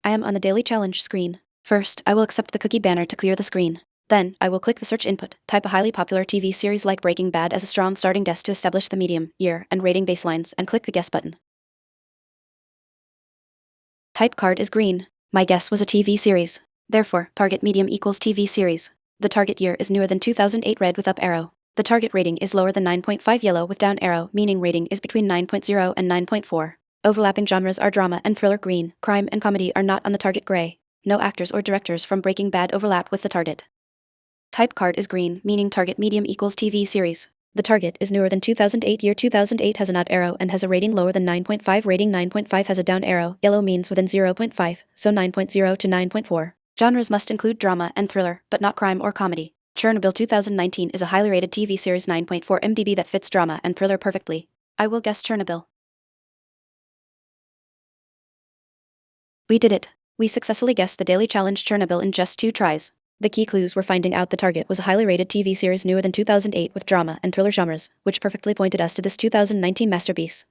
I am on the daily challenge screen. First, I will accept the cookie banner to clear the screen. Then, I will click the search input, type a highly popular TV series like Breaking Bad as a strong starting guess to establish the medium, year, and rating baselines, and click the guess button. Type card is green. My guess was a TV series. Therefore, target medium equals TV series. The target year is newer than 2008 red with up arrow. The target rating is lower than 9.5 yellow with down arrow, meaning rating is between 9.0 and 9.4. Overlapping genres are drama and thriller green, crime and comedy are not on the target gray. No actors or directors from Breaking Bad overlap with the target. Type card is green, meaning target medium equals TV series. The target is newer than 2008 year 2008 has an up arrow and has a rating lower than 9.5 rating 9.5 has a down arrow, yellow means within 0.5, so 9.0 to 9.4. Genres must include drama and thriller, but not crime or comedy. Chernobyl 2019 is a highly rated TV series 9.4 MDB that fits drama and thriller perfectly. I will guess Chernobyl. We did it. We successfully guessed the daily challenge Chernobyl in just 2 tries. The key clues were finding out the target was a highly rated TV series newer than 2008 with drama and thriller genres, which perfectly pointed us to this 2019 masterpiece.